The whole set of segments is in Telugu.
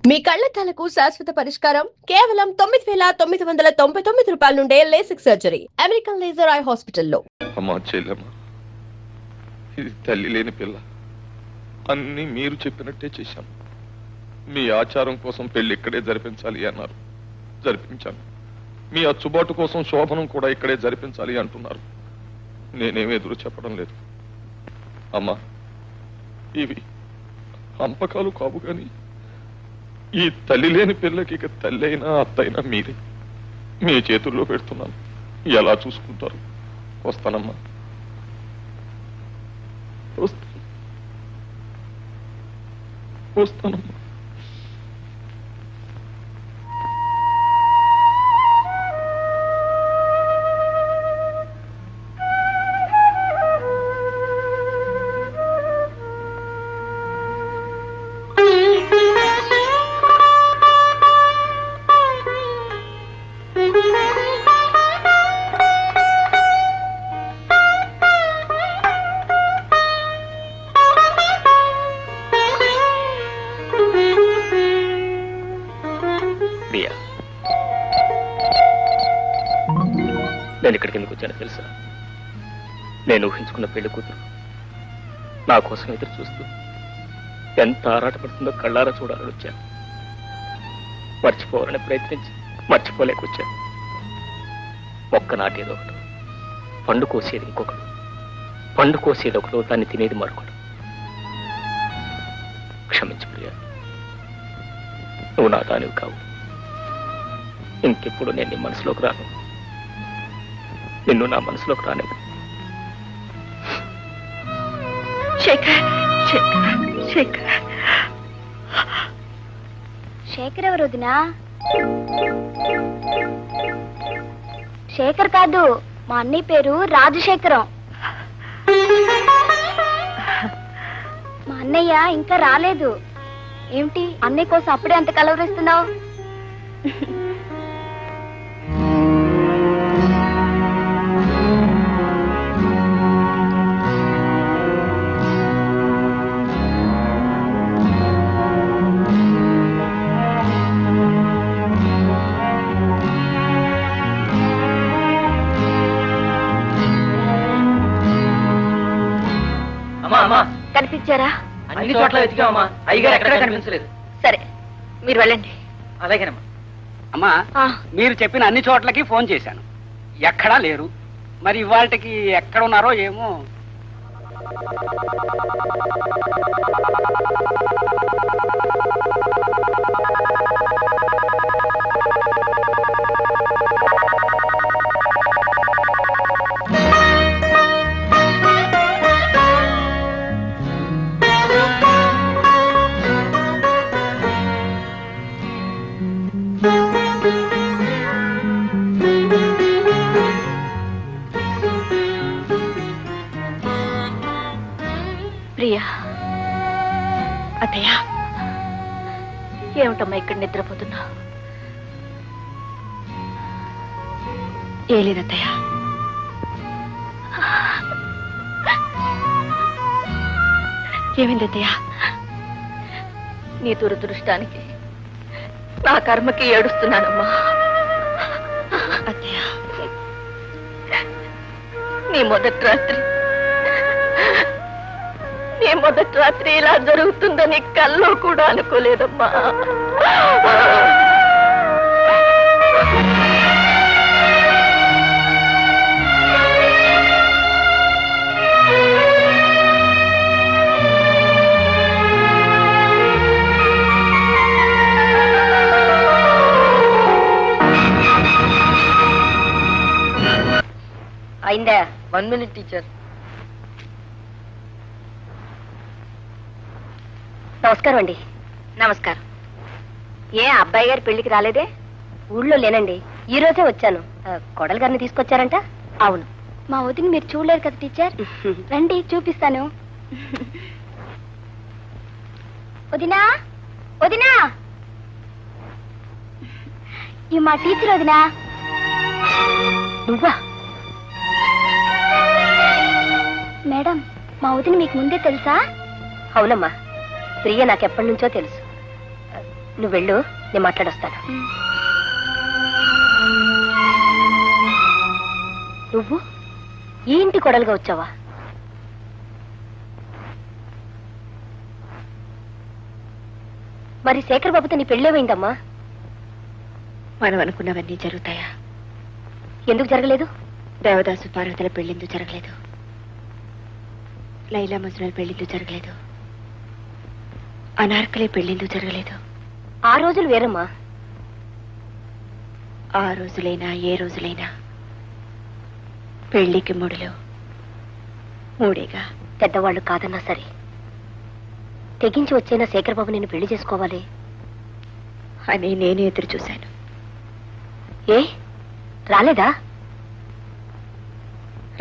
మీ కళ్లద్దాలకు శాశ్వత పరిష్కారం కేవలం 9,999 రూపాయల నుండే LASIK surgery American laser eye హాస్పిటల్లో. అమ్మా చెల్లెమ్మ, ఇది తల్లి లేని పిల్ల. అన్ని మీరు చెప్పినట్టే చేశాను. మీ ఆచారం కోసం పెళ్లి ఇక్కడే జరిపించాలి అన్నారు, జరిపించాను. మీ అచ్చుబాటు కోసం శోభనం కూడా ఇక్కడే జరిపించాలి అంటున్నారు. నేనేమి ఎదురు చెప్పడం లేదు. అమ్మా, ఇవి అంపకాలు కావు కానీ ఈ తల్లి లేని పిల్లకి ఇక తల్లి అయినా అత్తైనా మీరే. మీ చేతుల్లో పెడుతున్నాను, ఎలా చూసుకుంటారు. వస్తానమ్మా, వస్తానమ్మా. నేను ఇక్కడికి ఎందుకు వచ్చానో తెలుసా? నేను ఊహించుకున్న పెళ్లి కూతురు నా కోసం ఎదురు చూస్తూ ఎంత ఆరాటపడుతుందో కళ్ళారా చూడాలని వచ్చాను. మర్చిపోవాలని ప్రయత్నించి మర్చిపోలేకొచ్చాను. మొక్క నాటేది ఒకటి, పండు కోసేది ఇంకొకటి, పండు కోసేది ఒకడు, దాన్ని తినేది మరొకడు. క్షమించు ప్రియా, నువ్వు నా దానివి కావు. ఇంకెప్పుడు నేను నీ మనసులోకి రాను, నిన్ను నా మనసులోకి రానివ్వు. శేఖర్ ఎవరు వదినా? శేఖర్ కాదు, మా అన్నయ్య పేరు రాజశేఖరం. మా అన్నయ్య ఇంకా రాలేదు. ఏమిటి అన్నయ్య కోసం అప్పుడే అంత కలవరిస్తున్నావు? కనిపించారా? అన్ని చోట్ల వెతికామమ్మా, అయ్యగారు ఎక్కడా కనిపించలేదు. సరే, మీరు వెళ్ళండి. అలాగేనమ్మా. అమ్మా, మీరు చెప్పిన అన్ని చోట్లకి ఫోన్ చేశాను, ఎక్కడా లేరు. మరి ఇవాళకి ఎక్కడ ఉన్నారో ఏమో. ప్రియా, అత్తయ్య, ఏమిటమ్మా ఇక్కడ నిద్రపోతున్నా? ఏ లేదత్తయ్య. ఏమైంది అత్తయ్య? నీ దురదృష్టానికి నా కర్మకి ఏడుస్తున్నానమ్మా. అత్తయ్య, నీ మొదటి రాత్రి ఇలా జరుగుతుందని కల్లో కూడా అనుకోలేదమ్మా. అయిందా? 1 minute టీచర్. నమస్కారం అండి. నమస్కారం. ఏ అబ్బాయి గారి పెళ్లికి రాలేదే? ఊళ్ళో లేనండి, ఈ రోజే వచ్చాను. కొడలు గారిని తీసుకొచ్చారంట? అవును. మా వదిని మీరు చూడలేరు కదా టీచర్. రండి చూపిస్తాను. వదినా, వదినా, ఈ మా టీచర్ వదినా. నువ్వా? మేడం, మా వదిన మీకు ముందే తెలుసా? అవునమ్మా, ప్రియ నాకెప్పటి నుంచో తెలుసు. నువ్వు వెళ్ళు, నేను మాట్లాడొస్తాను. నువ్వు ఈ ఇంటి కొడలుగా వచ్చావా? మరి శేఖర్ బాబుతో నీ పెళ్ళేమైందమ్మా? మనం అనుకున్నవన్నీ జరుగుతాయా? ఎందుకు జరగలేదు? దేవదాసు పార్వతుల పెళ్ళిందు జరగలేదు, లైలా మజ్నుల పెళ్ళిందు జరగలేదు, అనార్కలి పెళ్ళిందు జరగలేదు. ఆ రోజులు వేరమ్మా. ఆ రోజులైనా ఏ రోజులైనా పెళ్లికి మూడులో మూడేగా. పెద్దవాళ్ళు కాదన్నా సరే తెగించి వచ్చైనా శేఖర్ బాబు నిన్ను పెళ్లి చేసుకోవాలి అని నేను ఎదురు చూశాను. ఏ రాలేదా?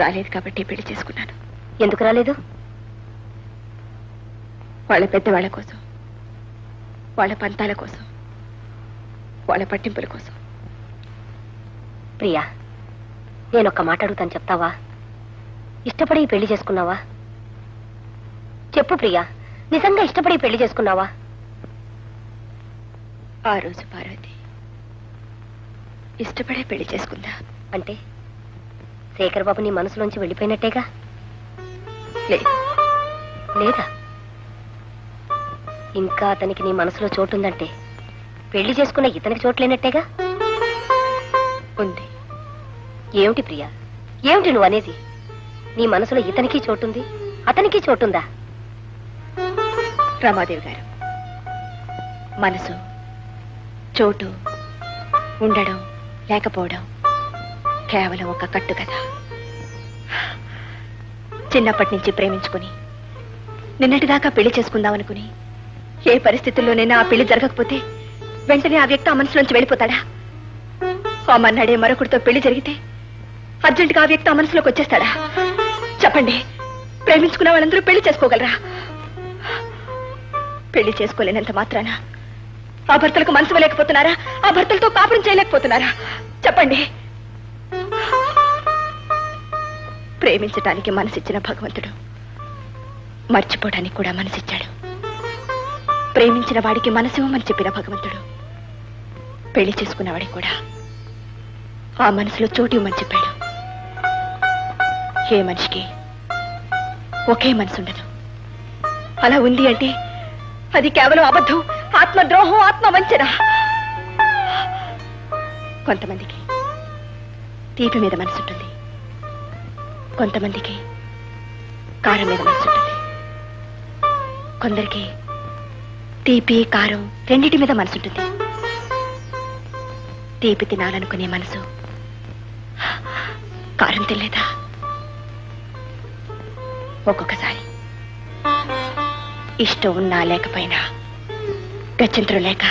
రాలేదు కాబట్టి పెళ్లి చేసుకున్నాను. ఎందుకు రాలేదు? వాళ్ళ పెద్దవాళ్ల కోసం, వాళ్ళ పంతాల కోసం, వాళ్ళ పట్టింపుల కోసం. ప్రియా, నేనొక్క మాట అడుగుతాను, చెప్తావా? ఇష్టపడి ఈ పెళ్లి చేసుకున్నావా? చెప్పు ప్రియా, నిజంగా ఇష్టపడి ఈ పెళ్లి చేసుకున్నావా? ఆ రోజు పార్వతి ఇష్టపడే పెళ్లి చేసుకుందా. అంటే శేఖర్ బాబు నీ మనసులోంచి వెళ్ళిపోయినట్టేగా? లేదు, లేదా? ఇంకా అతనికి నీ మనసులో చోటుందంటే పెళ్లి చేసుకున్న ఇతనికి చోట్లేనట్టేగా? ఉంది. ఏమిటి ప్రియా, ఏమిటి నువ్వు అనేది? నీ మనసులో ఇతనికి చోటుంది, అతనికి చోటుందా? రమాదేవి గారు, మనసు, చోటు, ఉండడం లేకపోవడం కేవలం ఒక కట్టు కదా. చిన్నప్పటి నుంచి ప్రేమించుకుని నిన్నటిదాకా పెళ్లి చేసుకుందామనుకుని ఏ పరిస్థితుల్లోనైనా ఆ పెళ్లి జరగకపోతే వెంటనే ఆ వ్యక్తి ఆ మనసులోంచి వెళ్ళిపోతాడా? ఆ మన్నాడే మరొకరితో పెళ్లి జరిగితే అర్జెంటుగా ఆ వ్యక్తి ఆ మనసులోకి వచ్చేస్తాడా? చెప్పండి, ప్రేమించుకున్న వాళ్ళందరూ పెళ్లి చేసుకోగలరా? పెళ్లి చేసుకోలేనంత మాత్రాన ఆ భర్తలకు మనసు లేకపోతున్నారా? ఆ భర్తలతో కాపురం చేయలేకపోతున్నారా? చెప్పండి. ప్రేమించటానికి మనసిచ్చిన భగవంతుడు మర్చిపోవడానికి కూడా మనసిచ్చాడు. ప్రేమించిన వాడికి మనసు ఇవ్వమని చెప్పిన భగవంతుడు పెళ్లి చేసుకున్నవాడికి కూడా ఆ మనసులో చోటు ఇవ్వమని చెప్పాడు. ఏ మనిషికి ఒకే మనసు ఉండదు. అలా ఉంది అంటే అది కేవలం అబద్ధం, ఆత్మద్రోహం, ఆత్మవంచన. కొంతమందికి తీపి మీద మనసుంటుంది, కొంతమందికి కారం మీద మనసుంటుంది, కొందరికి తీపి కారం రెండిటి మీద మనసుంటుంది. తీపి తినాలనుకునే మనసు కారం తినలేదా? ఒక్కొక్కసారి ఇష్టం ఉన్నా లేకపోయినా గత్యంతరం లేక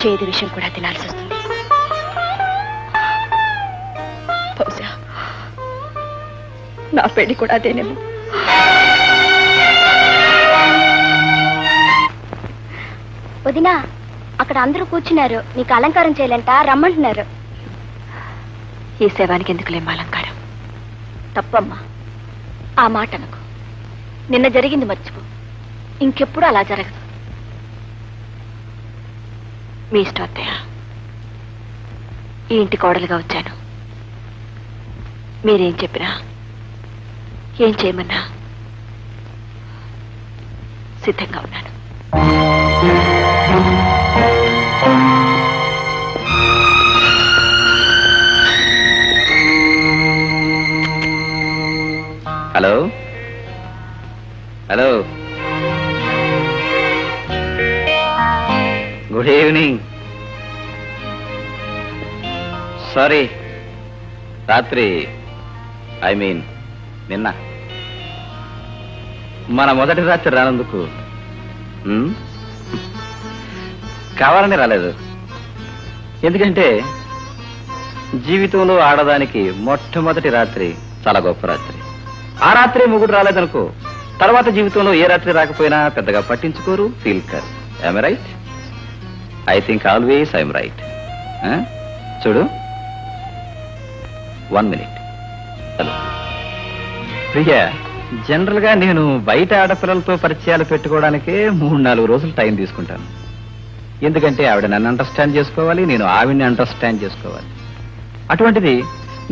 చేదు విషయం కూడా తినాల్సి వస్తుంది. బహుశా నా పెళ్లి కూడా అదేనేమో. వదినా, అక్కడ అందరూ కూర్చున్నారు, నీకు అలంకారం చేయాలంట, రమ్మంటున్నారు. ఈ శవానికి ఎందుకులేం అలంకారం? తప్పమ్మా, ఆ మాట అనకు. నిన్న జరిగింది మర్చిపో, ఇంకెప్పుడు అలా జరగదు. మీ ఇష్టం అత్తయ్య. ఈ ఇంటి కోడలుగా వచ్చాను. మీరేం చెప్పినా, ఏం చేయమన్నా సిద్ధంగా ఉన్నాను. Hello hello, good evening. Sorry, రాత్రి, ఐ మీన్ నిన్న మన మొదటి రాత్రి రానందుకు కావాలని రాలేదు. ఎందుకంటే జీవితంలో ఆడదానికి మొట్టమొదటి రాత్రి చాలా గొప్ప రాత్రి. ఆ రాత్రి మొగుడు రాలేదనుకో, తర్వాత జీవితంలో ఏ రాత్రి రాకపోయినా పెద్దగా పట్టించుకోరు, feel car. I'm right? I think always I'm right. చూడు, 1 minute. హలో ప్రియా, జనరల్ గా నేను బయట ఆడపిల్లలతో పరిచయాలు పెట్టుకోవడానికే 3-4 రోజులు టైం తీసుకుంటాను. ఎందుకంటే ఆవిడ నన్ను అండర్స్టాండ్ చేసుకోవాలి, నేను ఆవిడని అండర్స్టాండ్ చేసుకోవాలి. అటువంటిది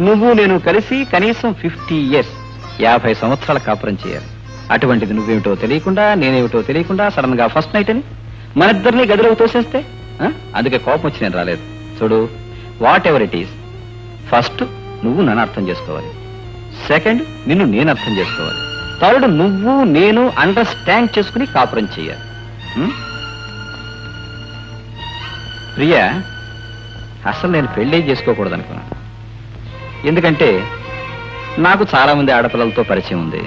నువ్వు నేను కలిసి కనీసం 50 years 50 సంవత్సరాల కాపురం చేయాలి. అటువంటిది నువ్వేమిటో తెలియకుండా నేనేమిటో తెలియకుండా సడన్ గా ఫస్ట్ నైట్ అని మన ఇద్దరిని గదిలోకి తోసేస్తే అందుకే కోపం వచ్చి నేను రాలేదు. చూడు, what ever it is, first నువ్వు నన్ను అర్థం చేసుకోవాలి, సెకండ్ నిన్ను నేను అర్థం చేసుకోవాలి, థర్డ్ నువ్వు నేను అండర్స్టాండ్ చేసుకుని కాపురం చేయాలి. ప్రియా, అసలు నేను పెళ్ళే చేసుకోకూడదు అనుకున్నాను. ఎందుకంటే నాకు చాలా మంది ఆడపిల్లలతో పరిచయం ఉంది.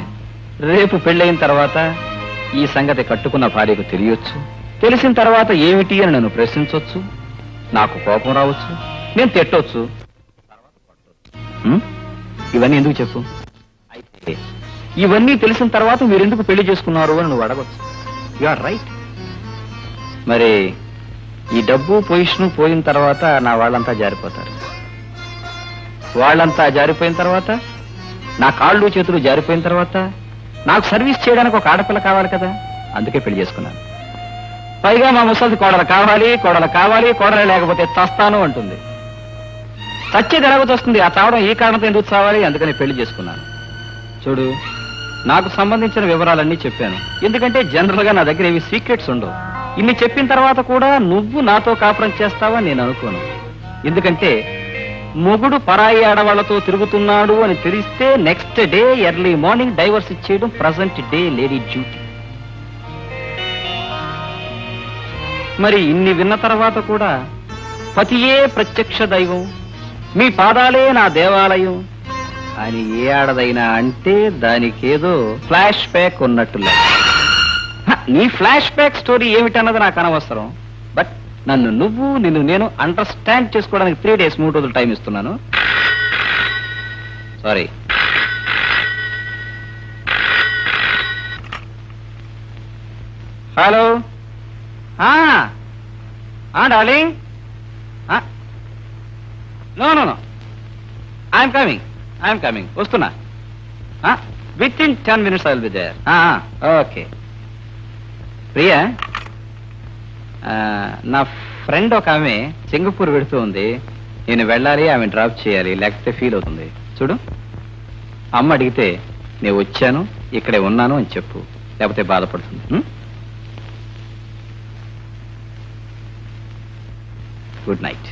రేపు పెళ్ళయిన తర్వాత ఈ సంగతి కట్టుకున్న భార్యకు తెలియొచ్చు. తెలిసిన తర్వాత ఏమిటి అని నన్ను ప్రశ్నించవచ్చు, నాకు కోపం రావచ్చు, నేను తిట్టొచ్చు. ఇవన్నీ ఎందుకు చెప్పు? అయితే ఇవన్నీ తెలిసిన తర్వాత మీరెందుకు పెళ్లి చేసుకున్నారు అని నువ్వు అడగచ్చు. You are right. మరి ఈ డబ్బు పొజిషన్ పోయిన తర్వాత నా వాళ్ళంతా జారిపోతారు. వాళ్ళంతా జారిపోయిన తర్వాత, నా కాళ్ళు చేతులు జారిపోయిన తర్వాత నాకు సర్వీస్ చేయడానికి ఒక ఆడపిల్ల కావాలి కదా, అందుకే పెళ్లి చేసుకున్నాను. పైగా మా ముసలిది కోడలు కావాలి, కోడలు కావాలి, కోడలు లేకపోతే చస్తాను అంటుంది. చచ్చేది ఎలాగొస్తుంది, ఆ చావడం ఈ కారణంతో ఎందుకు చావాలి, అందుకని పెళ్లి చేసుకున్నాను. చూడు, నాకు సంబంధించిన వివరాలన్నీ చెప్పాను. ఎందుకంటే జనరల్ గా నా దగ్గర ఏవి సీక్రెట్స్ ఉండవు. ఇన్ని చెప్పిన తర్వాత కూడా నువ్వు నాతో కాపురం చేస్తావని నేను అనుకోను. ఎందుకంటే మొగుడు పరాయి ఆడవాళ్లతో తిరుగుతున్నాడు అని తెలిస్తే next day early morning divorce ఇచ్చేయడం ప్రజెంట్ డే లేడీ డ్యూటీ. మరి ఇన్ని విన్న తర్వాత కూడా పతియే ప్రత్యక్ష దైవం, మీ పాదాలే నా దేవాలయం అని ఏ ఆడదైనా అంటే దానికేదో ఫ్లాష్ బ్యాక్ ఉన్నట్టులే. నీ ఫ్లాష్ బ్యాక్ స్టోరీ ఏమిటన్నది నాకు అనవసరం. బట్ నన్ను నువ్వు నిన్ను నేను అండర్స్టాండ్ చేసుకోవడానికి 3 days 3 రోజులు టైం ఇస్తున్నాను. Sorry. Hello darling. No no no, I'm coming వస్తున్నా. Within 10 minutes I will be there. Okay. Priya, నా ఫ్రెండ్ ఒక ఆమె సింగపూర్ వెళుతూ ఉంది. నేను వెళ్ళాలి, ఆమె డ్రాప్ చేయాలి, లేకపోతే ఫీల్ అవుతుంది. చూడు, అమ్మ అడిగితే నేను వచ్చాను, ఇక్కడే ఉన్నాను అని చెప్పు, లేకపోతే బాధపడుతుంది. Good night.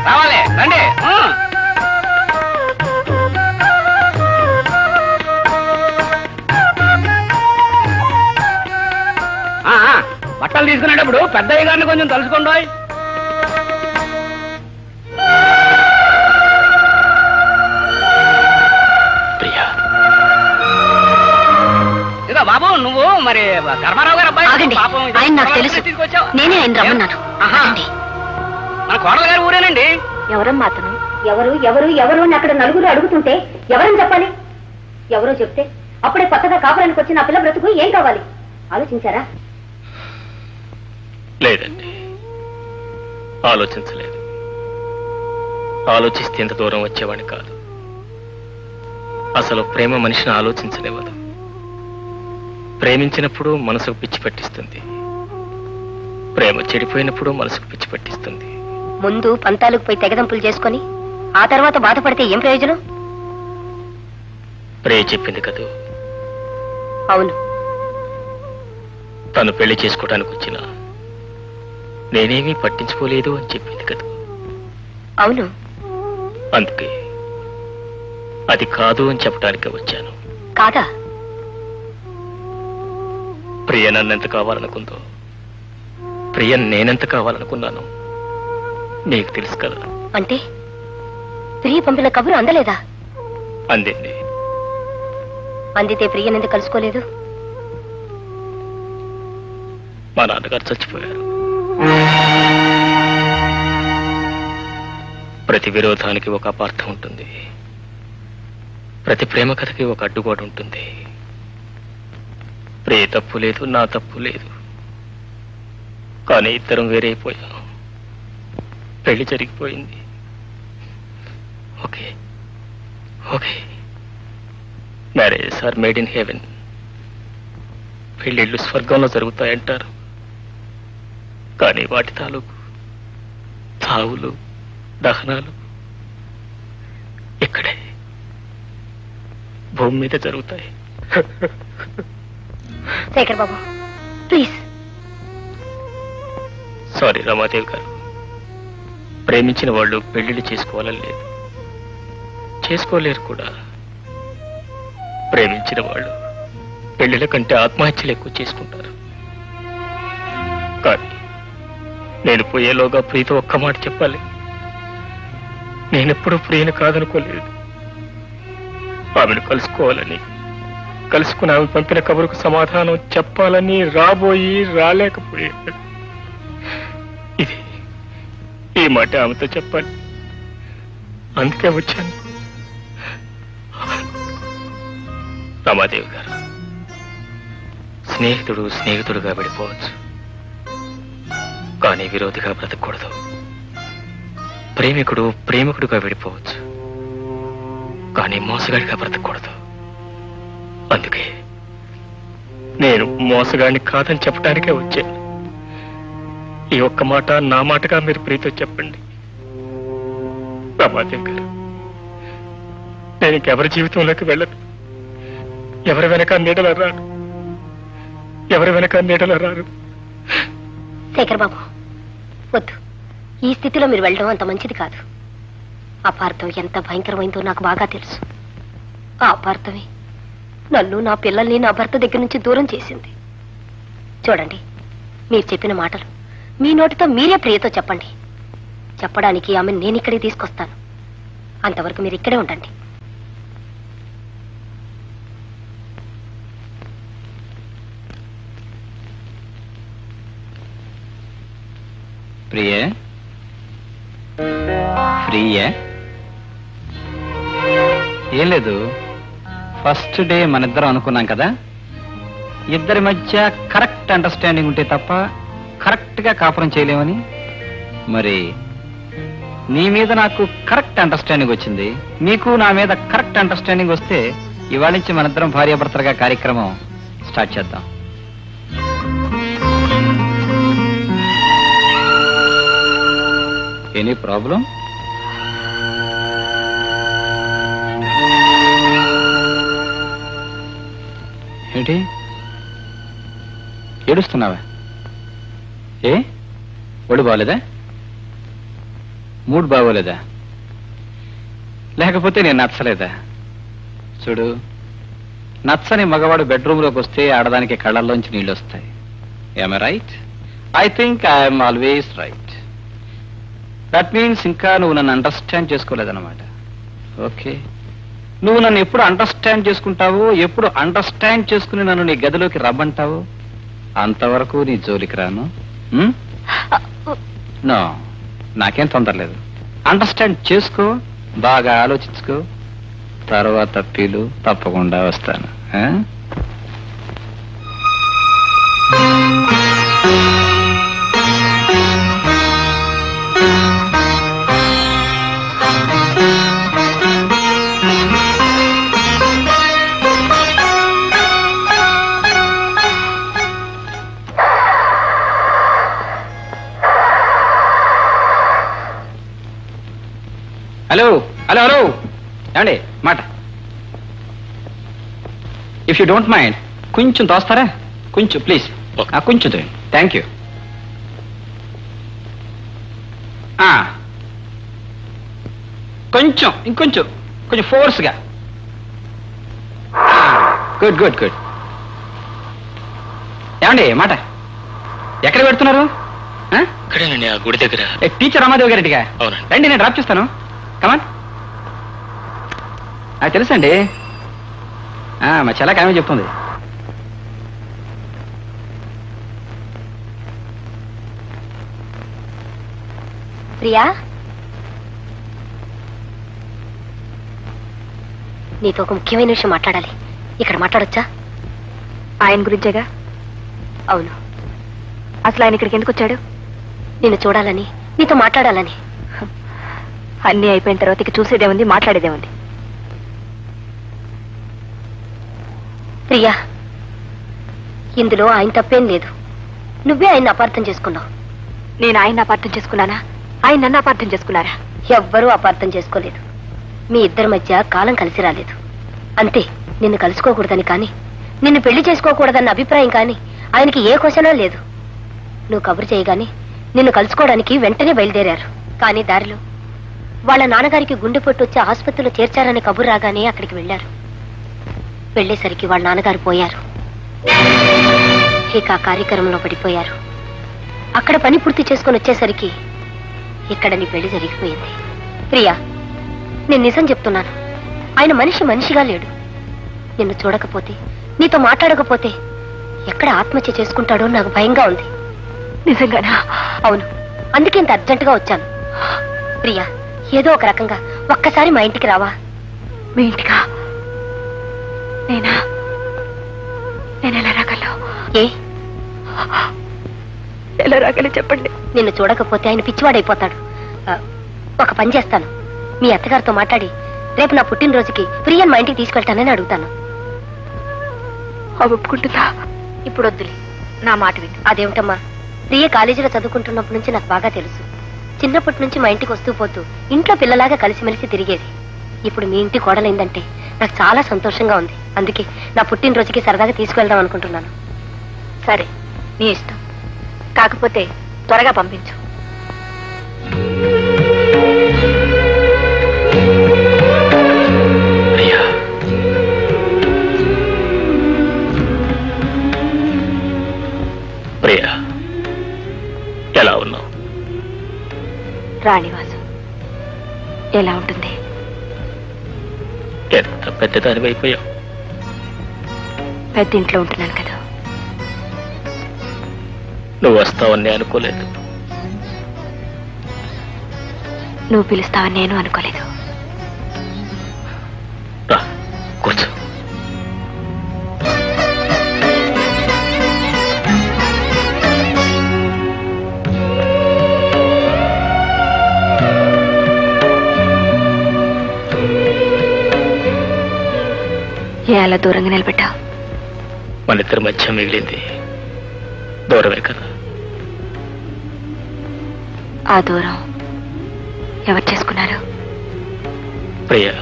రావాలి, రండి. బట్టలు తీసుకునేటప్పుడు పెద్దయ్య గారిని కొంచెం తలుసుకోండి. ఇదో బాబు, నువ్వు మరి కర్మారావు గారు అబ్బాయి. ఆగండి, ఆయన నాకు తెలుసు. నేనే ఆయన రమ్మన్నాను. ఆగండి. మన కోడలు గారు ఊరేనండి. ఎవరమ్మా అతను? ఎవరు ఎవరు ఎవరు అని అక్కడ నలుగురు అడుగుతుంటే ఎవరని చెప్పాలి? ఎవరో చెప్తే అప్పుడే కొత్తగా కాపురానికి వచ్చిన ఆ పిల్ల బ్రతుకు ఏం కావాలి ఆలోచించారా? లేదండి, ఆలోచించలేదు. ఆలోచిస్తే ఇంత దూరం వచ్చేవాడిని కాదు. అసలు ప్రేమ మనిషిని ఆలోచించనివ్వదు. ప్రేమించినప్పుడు మనసుకు పిచ్చి పట్టిస్తుంది, ప్రేమ చెడిపోయినప్పుడు మనసుకు పిచ్చి పట్టిస్తుంది. ముందు పంతాలకు పోయి తెగదంపులు చేసుకొని ఆ తర్వాత బాధపడితే ఏం ప్రయోజనం? ప్రియ చెప్పింది కదూ, అవును. తను పెళ్లి చేసుకోవడానికి వచ్చిన నేనేమీ పట్టించుకోలేదు అని చెప్పింది కదూ. అవును. అందుకే అది కాదు అని చెప్పడానికి వచ్చాను. కాదా? ప్రియ నన్నెంత కావాలనుకుందో, ప్రియ నేనెంత కావాలనుకున్నాను నీకు తెలుసు కదా. అంటే ప్రియ పంపిన కబురు అందలేదా? అందింది. అందితే ప్రియనెందుకు కలుసుకోలేదు? మా నాన్నగారు చచ్చిపోయారు. ప్రతి విరోధానికి ఒక అపార్థం ఉంటుంది, ప్రతి ప్రేమ కథకి ఒక అడ్డుగోడ ఉంటుంది. ప్రియ తప్పు లేదు, నా తప్పు లేదు, కానీ ఇద్దరం వేరైపోయాం. పెళ్లి జరిగిపోయింది, okay okay, marriages are made in heaven. పెళ్ళిళ్ళు స్వర్గంలో జరుగుతాయంటారు, కానీ వాటి తాలూకు చావులు దహనాలు ఇక్కడే భూమి మీద జరుగుతాయి. శేఖర్ బాబు ప్లీజ్. సారీ రమాదేవి గారు, ప్రేమించిన వాళ్ళు పెళ్లిళ్ళు చేసుకోవాలని లేదు, చేసుకోలేరు కూడా. ప్రేమించిన వాళ్ళు పెళ్లిళ్ళ కంటే ఆత్మహత్యలు ఎక్కువ చేసుకుంటారు. కానీ నేను పోయేలోగా ప్రియతో ఒక్క మాట చెప్పాలి. నేనెప్పుడూ ప్రియను కాదనుకోలేదు. ఆమెను కలుసుకోవాలని, కలుసుకుని ఆమె పంపిన కబురుకు సమాధానం చెప్పాలని రాబోయి రాలేకపోయాను. ఇది ఈ మాట ఆమెతో చెప్పాలి, అందుకే వచ్చాను. రమాదేవి గారు, స్నేహితుడు స్నేహితుడుగా విడిపోవచ్చు, కానీ విరోధిగా బ్రతకూడదు. ప్రేమికుడు ప్రేమికుడుగా విడిపోవచ్చు, కానీ మోసగాడిగా బ్రతకూడదు. అందుకే నేను మోసగాడిని కాదని చెప్పడానికే వచ్చాను. ఈ ఒక్క మాట నా మాటగా మీరు ప్రీతో చెప్పండి. రమాదేవి గారు, నేను ఇంకెవరి జీవితంలోకి వెళ్ళను. ఎవరి వెనక నీడలు రాను, ఎవరి వెనక నీడలు రారు. శేఖర్ బాబు వద్దు, ఈ స్థితిలో మీరు వెళ్ళడం అంత మంచిది కాదు. అపార్థం ఎంత భయంకరమైందో నాకు బాగా తెలుసు. ఆ అపార్థమే నన్ను, నా పిల్లల్ని నా భర్త దగ్గర నుంచి దూరం చేసింది. చూడండి, మీరు చెప్పిన మాటలు మీ నోటితో మీరే ప్రియతో చెప్పండి. చెప్పడానికి ఆమెను నేను ఇక్కడికి తీసుకొస్తాను. అంతవరకు మీరు ఇక్కడే ఉండండి. ప్రియే, ప్రియే, ఏం లేదు, ఫస్ట్ డే మనిద్దరం అనుకున్నాం కదా, ఇద్దరి మధ్య కరెక్ట్ అండర్స్టాండింగ్ ఉంటే తప్ప కరెక్ట్ గా కాపురం చేయలేమని. మరి నీ మీద నాకు కరెక్ట్ అండర్స్టాండింగ్ వచ్చింది, నీకు నా మీద కరెక్ట్ అండర్స్టాండింగ్ వస్తే ఇవాళ నుంచి మనిద్దరం భార్యాభర్తలుగా కార్యక్రమం స్టార్ట్ చేద్దాం. Any problem? ఏంటి ఏడుస్తున్నావా? ఏ ఒళ్ళు బాగోలేదా? మూడ్ బాగోలేదా? లేకపోతే నేను నచ్చలేదా? చూడు, నచ్చని మగవాడు బెడ్రూమ్లోకి వస్తే ఆడదానికి కళ్ళల్లోంచి నీళ్ళు వస్తాయి. Am I right? I think I am always right. That means ఇంకా నువ్వు నన్ను అండర్స్టాండ్ చేసుకోలేదన్నమాట. ఓకే, నువ్వు నన్ను ఎప్పుడు అండర్స్టాండ్ చేసుకుంటావో, ఎప్పుడు అండర్స్టాండ్ చేసుకుని నన్ను నీ గదిలోకి రమ్మంటావో అంతవరకు నీ జోలికి రాను. నో, నాకేం తొందర లేదు. అండర్స్టాండ్ చేసుకో, బాగా ఆలోచించుకో, తర్వాత పిలు, తప్పకుండా వస్తాను. హలో హలో హలో, ఏమండి మాట. ఇఫ్ యూ డోంట్ మైండ్ కొంచెం తోస్తారా? కొంచెం ప్లీజ్, కొంచెం థ్యాంక్ యూ. కొంచెం ఇంకొంచెం, కొంచెం ఫోర్స్గా. Good good good. ఏమండి మాట, ఎక్కడ పెడుతున్నారు? ఇక్కడేనండి, ఆ గుడి దగ్గర. టీచర్ రమాదేవి గారింటిగా? అవునండి. రండి, నేను డ్రాప్ చేస్తాను. కమాన్. నాకు తెలుసండి, మా చెల్ల కామే చెప్తుంది. ప్రియా, నీతో ఒక ముఖ్యమైన విషయం మాట్లాడాలి. ఇక్కడ మాట్లాడొచ్చా? ఆయన గురించేగా? అవును. అసలు ఆయన ఇక్కడికి ఎందుకు వచ్చాడు? నిన్ను చూడాలని, నీతో మాట్లాడాలని. అన్నీ అయిపోయిన తర్వాత ఇక చూసేదే ఉంది, మాట్లాడేదే ఉంది. ప్రియా, ఇందులో ఆయన తప్పేం లేదు. నువ్వే ఆయన అపార్థం చేసుకున్నావు. నేను ఆయన అపార్థం చేసుకున్నానా? ఆయన నన్ను అపార్థం చేసుకున్నారా? ఎవ్వరూ అపార్థం చేసుకోలేదు. మీ ఇద్దరి మధ్య కాలం కలిసి రాలేదు అంతే. నిన్ను కలుసుకోకూడదని కానీ, నిన్ను పెళ్లి చేసుకోకూడదన్న అభిప్రాయం కానీ ఆయనకి ఏ క్వశ్చనా లేదు. నువ్వు కబురు చేయగాని నిన్ను కలుసుకోవడానికి వెంటనే బయలుదేరారు. కానీ దారిలో వాళ్ళ నాన్నగారికి గుండెపోటు వచ్చి ఆసుపత్రిలో చేర్చారని కబురు రాగానే అక్కడికి వెళ్లారు. వెళ్లేసరికి వాళ్ళ నాన్నగారు పోయారు. ఇక ఆ కార్యక్రమంలో పడిపోయారు. అక్కడ పని పూర్తి చేసుకుని వచ్చేసరికి ఇక్కడ నీ పెళ్లి జరిగిపోయింది. ప్రియా, నేను నిజం చెప్తున్నాను. ఆయన మనిషిగా లేడు. నిన్ను చూడకపోతే, నీతో మాట్లాడకపోతే ఎక్కడ ఆత్మహత్య చేసుకుంటాడో నాకు భయంగా ఉంది. నిజంగానా? అవును, అందుకే ఇంత అర్జెంటుగా వచ్చాను. ప్రియా, ఏదో ఒక రకంగా ఒక్కసారి మా ఇంటికి రావా? మీ ఇంటికా? నేను ఎలా రాగలను? ఏ ఎలా రాగలను చెప్పండి. నిన్ను చూడకపోతే ఆయన పిచ్చివాడైపోతాడు. ఒక పని చేస్తాను, మీ అత్తగారితో మాట్లాడి రేపు నా పుట్టినరోజుకి ప్రియన్ మా ఇంటికి తీసుకెళ్తానని అడుగుతాను. అవి ఒప్పుకుంటుందా? ఇప్పుడు వద్దులే, నా మాట విను. అదేమిటమ్మా, ప్రియ కాలేజీలో చదువుకుంటున్నప్పటి నుంచి నాకు బాగా తెలుసు. చిన్నప్పటి నుంచి మా ఇంటికి వస్తూ పోతూ ఇంట్లో పిల్లలాగా కలిసిమెలిసి తిరిగేది. ఇప్పుడు మీ ఇంటి కోడలైందంటే నాకు చాలా సంతోషంగా ఉంది. అందుకే నా పుట్టినరోజుకి సరదాగా తీసుకువెళ్దాం అనుకుంటున్నాను. సరే, నీ ఇష్టం. కాకపోతే త్వరగా పంపించు. ప్రియా, ఎలా ఉన్నావు? రాణివాసు ఎలా ఉంటుంది? ఎంత పెద్దదాని అయిపోయావు. పెద్ద ఇంట్లో ఉంటున్నాను కదా. నువ్వు వస్తావని అనుకోలేదు. నువ్వు పిలుస్తావని నేను అనుకోలేదు. రా, కూర్చో. ఏ అలా దూరంగా నిలబెట్టా? మన ఇద్దరి మధ్య మిగిలింది దూరమే కదా. ఆ దూరం ఎవరు చేసుకున్నారు? ప్రియా,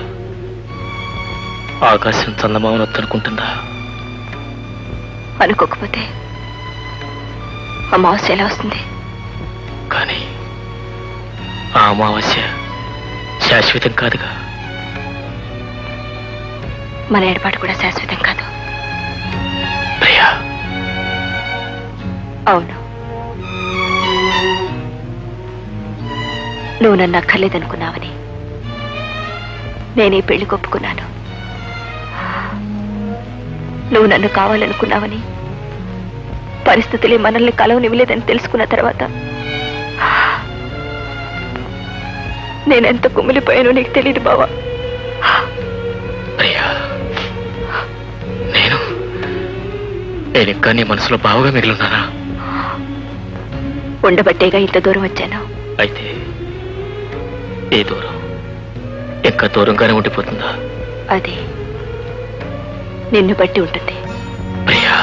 ఆకాశం చందమామను వద్దనుకుంటుందా? అనుకోకపోతే అమావాస్య ఎలా వస్తుంది? కానీ ఆ అమావాస్య శాశ్వతం కాదుగా. మన ఏర్పాటు కూడా శాశ్వతం కాదు. ప్రియా, అవును, నువ్వు నన్ను అక్కర్లేదనుకున్నావని నేనే పెళ్లి ఒప్పుకున్నాను. నువ్వు నన్ను కావాలనుకున్నావని, పరిస్థితులే మనల్ని కలవనివ్వలేదని తెలుసుకున్న తర్వాత నేనెంత కుమిలిపోయానో నీకు తెలియదు బావా. ప్రియా, నేను ఇంకా నీ మనసులో బావుగా మిగిలిన్నానా? ఉండబట్టేగా ఇంత దూరం వచ్చాను. అయితే ఈ దూరం ఇంకా దూరంగానే ఉండిపోతుందా? అది నిన్ను బట్టి ఉంటుంది. ప్రియా,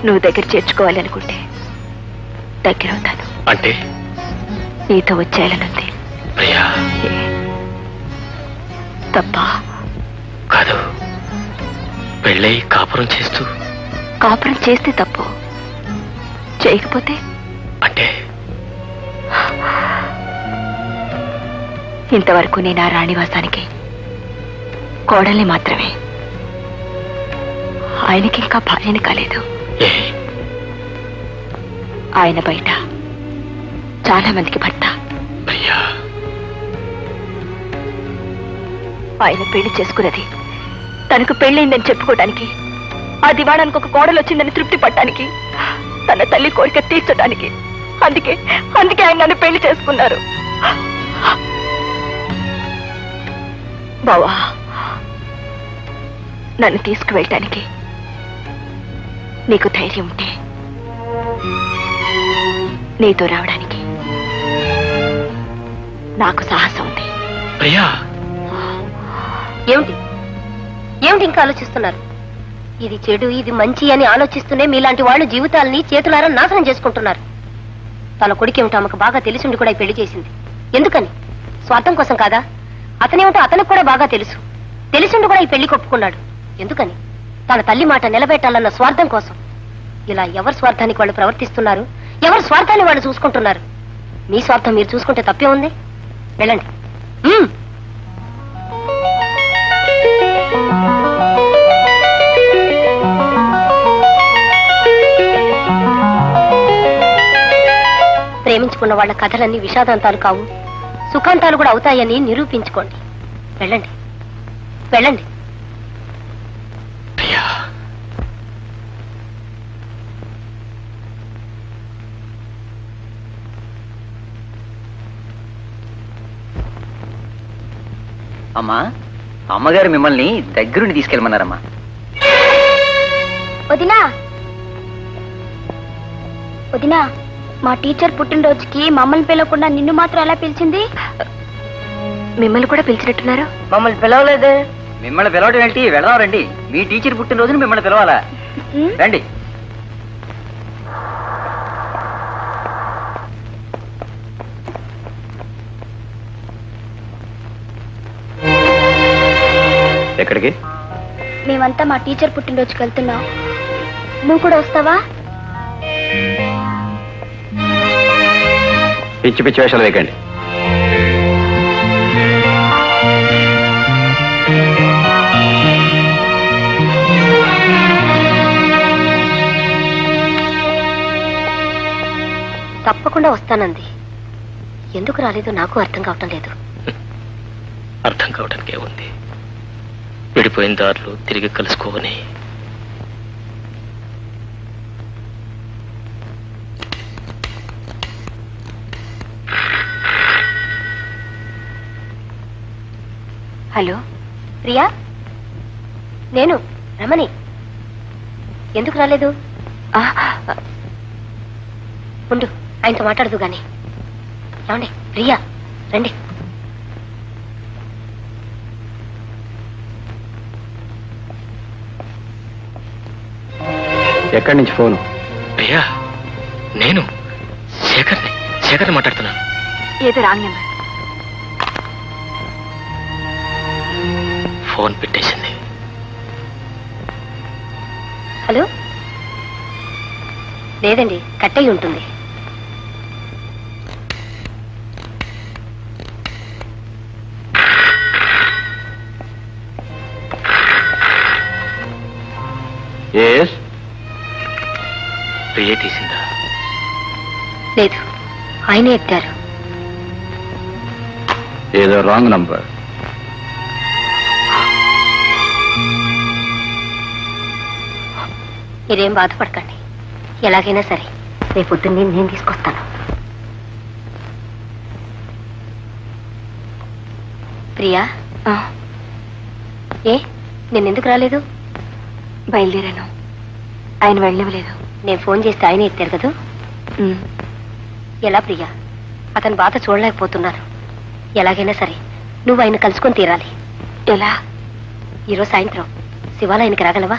నువ్వు దగ్గర చేర్చుకోవాలి అనుకుంటే దగ్గర అవుతాను. అంటే నీతో వచ్చేయాలనుంది. ప్రియా, తప్ప కాదు. పెళ్ళై కాపురం చేస్తూ కాపురం చేస్తే తప్పు, చేయకపోతే అంటే ఇంతవరకు నేను ఆ రాణివాసానికి కోడల్ని మాత్రమే. ఆయనకి ఇంకా భార్యని కాలేదు. ఏ ఆయన బయట చాలా మందికి భర్త. ప్రియా, ఆయన పెళ్లి చేసుకున్నది తనకు పెళ్ళయిందని చెప్పుకోవడానికి, ఆ దివాణానికి ఒక కోడలు వచ్చిందని తృప్తి పడటానికి, తన తల్లి కోరిక తీర్చడానికి. అందుకే ఆయన నన్ను పెళ్లి చేసుకున్నారు. బావా, నన్ను తీసుకువెళ్ళటానికి నీకు ధైర్యం ఉంటే నీతో రావడానికి నాకు సాహసం ఉంది. ప్రియా, ఏమిటి ఏమిటి ఇంకా ఆలోచిస్తున్నారు? ఇది చెడు ఇది మంచి అని ఆలోచిస్తూనే మీలాంటి వాళ్ళు జీవితాలని చేతులారా నాశనం చేసుకుంటున్నారు. తన కొడుకేమిటో ఆమెకు బాగా తెలిసిండి కూడా ఈ పెళ్లి చేసింది. ఎందుకని? స్వార్థం కోసం కాదా? అతనేమిటో అతనికి కూడా బాగా తెలుసు. తెలిసిండి కూడా ఈ పెళ్లి ఒప్పుకున్నాడు. ఎందుకని? తన తల్లి మాట నిలబెట్టాలన్న స్వార్థం కోసం. ఇలా ఎవరి స్వార్థానికి వాళ్ళు ప్రవర్తిస్తున్నారు, ఎవరి స్వార్థాన్ని వాళ్ళు చూసుకుంటున్నారు. మీ స్వార్థం మీరు చూసుకుంటే తప్పే ఉంది. వెళ్ళండి. ప్రేమించుకున్న వాళ్ళ కథలన్నీ విషాదాంతాలు కావు, సుఖాంతాలు కూడా అవుతాయని నిరూపించుకోండి. వెళ్ళండి వెళ్ళండి. ప్రియా. అమ్మా, అమ్మగారు మిమ్మల్ని దగ్గరుండి తీసుకెళ్ళమన్నారమ్మా. వదినా వదినా, మా టీచర్ పుట్టినరోజుకి మమ్మల్ని పిలవకుండా నిన్ను మాత్రం ఎలా పిలిచింది? మిమ్మల్ని కూడా పిలిచినట్టున్నారు. మమ్మల్ని పిలవలేదే. మిమ్మల్ని పిలవడం ఏంటి? వెళదాం రండి. మీ టీచర్ పుట్టినరోజున మిమ్మల్ని పిలవాలా? రండి. ఎక్కడికి? మేమంతా మా టీచర్ పుట్టినరోజుకి వెళ్తున్నాం. నువ్వు కూడా వస్తావా? పిచ్చి పిచ్చి వేషాలు వేయకండి. తప్పకుండా వస్తానంది. ఎందుకు రాలేదో నాకు అర్థం కావటం లేదు. అర్థం కావడానికి ఏముంది? విడిపోయిన దారులు తిరిగి కలుసుకోవని. హలో ప్రియా, నేను రమణి. ఎందుకు రాలేదు? ఉండు, ఆయనతో మాట్లాడదు గాని. ఏమండి ప్రియా, రండి. ఎక్కడి నుంచి ఫోను? ప్రియా, నేను శేఖర్ని మాట్లాడుతున్నాను. ఏదో రాంగ్ నెంబర్. ఫోన్ పెట్టేసింది. హలో, లేదండి, కట్ అయి ఉంటుంది. ఎస్. ప్రియ తీసిందా? లేదు, ఆయనే ఎత్తారు. ఏదో రాంగ్ నంబర్. మీరేం బాధపడకండి. ఎలాగైనా సరే రేపు పొద్దున్నే నేను తీసుకొస్తాను. ప్రియా, ఏ నేనెందుకు రాలేదు? బయలుదేరాను, ఆయన వెళ్ళలేదు. నేను ఫోన్ చేస్తే ఆయనే ఎత్తారు కదా. ఎలా ప్రియా? అతని బాధ చూడలేకపోతున్నాను. ఎలాగైనా సరే నువ్వు ఆయన కలుసుకొని తీరాలి. ఎలా? ఈరోజు సాయంత్రం శివాలయానికి రాగలవా?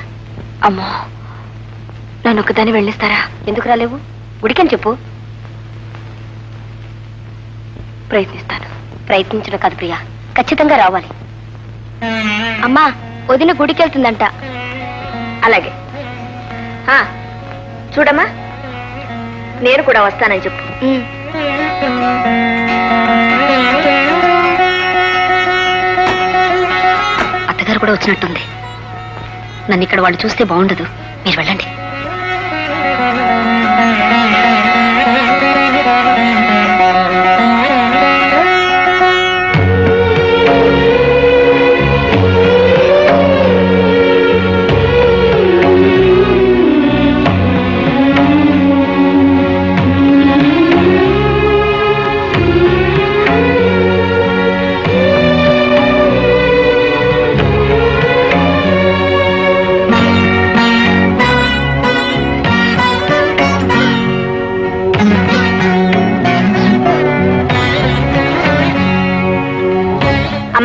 అమ్మో, నన్ను ఒక్కదాన్ని వెళ్ళిస్తారా? ఎందుకు రాలేవు? గుడికని చెప్పు. ప్రయత్నిస్తాను. ప్రయత్నించడం కాదు ప్రియా, ఖచ్చితంగా రావాలి. అమ్మా, వదిన గుడికి వెళ్తుందంట. అలాగే. చూడమ్మా, నేను కూడా వస్తానని చెప్పు. అత్తగారు కూడా వచ్చినట్టుంది. నన్ను ఇక్కడ వాళ్ళు చూస్తే బాగుండదు. మీరు వెళ్ళండి.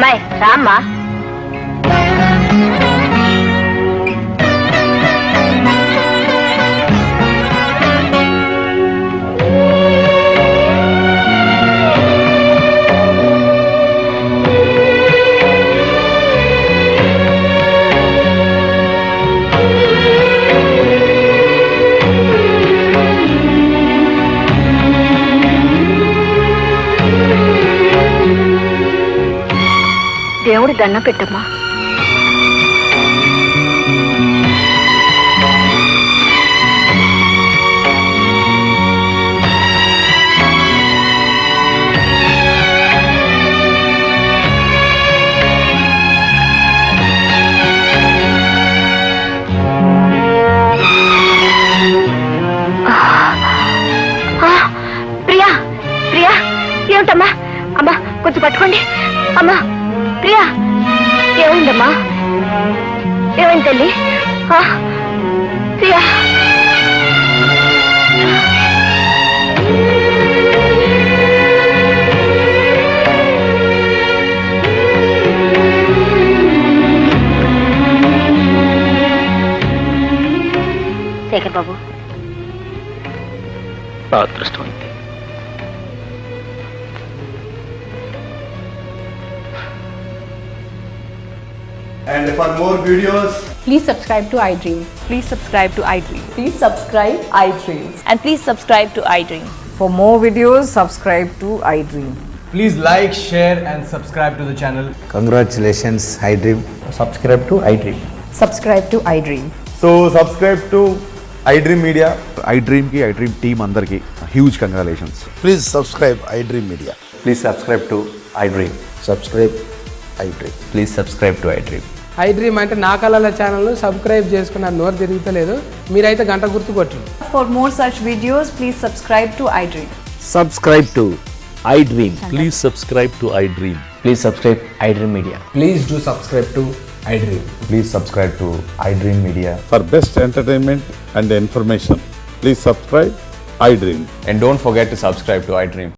అమ్మాయి రామ్మా. దేవుడి దండం పెట్టమ్మా. ప్రియా ప్రియా ఏమిటమ్మా? అమ్మా కొంచెం పట్టుకోండి. అమ్మా ప్రియా ఏమైందమ్మా? ఏమైంది తల్లి? ప్రియా శేఖర్ బాబు, నా అదృష్టం అంతే. And for more videos, Please subscribe to iDream. Please subscribe to iDream. Please subscribe iDream. And please subscribe to iDream. For more videos, subscribe to iDream. please like, share and subscribe to the channel. Congratulations, iDream. Subscribe to iDream. Subscribe to iDream. So subscribe to iDream Media. iDream ki iDream team andarki huge congratulations. Please subscribe iDream Media. Please subscribe to iDream. Subscribe iDream. Please subscribe to iDream. iDream అంటే నా కళల ఛానల్ సబ్స్క్రైబ్ చేసుకున్న నోరు తిరుగుతలేదు. మీరైతే గంట గుర్తు కొట్టండి. For more such videos, please subscribe to iDream. Subscribe to iDream. Please subscribe to iDream. Please subscribe iDream Media. Please do subscribe to iDream. Please subscribe to iDream Media. For best entertainment and information, please subscribe iDream. And don't forget to subscribe to iDream.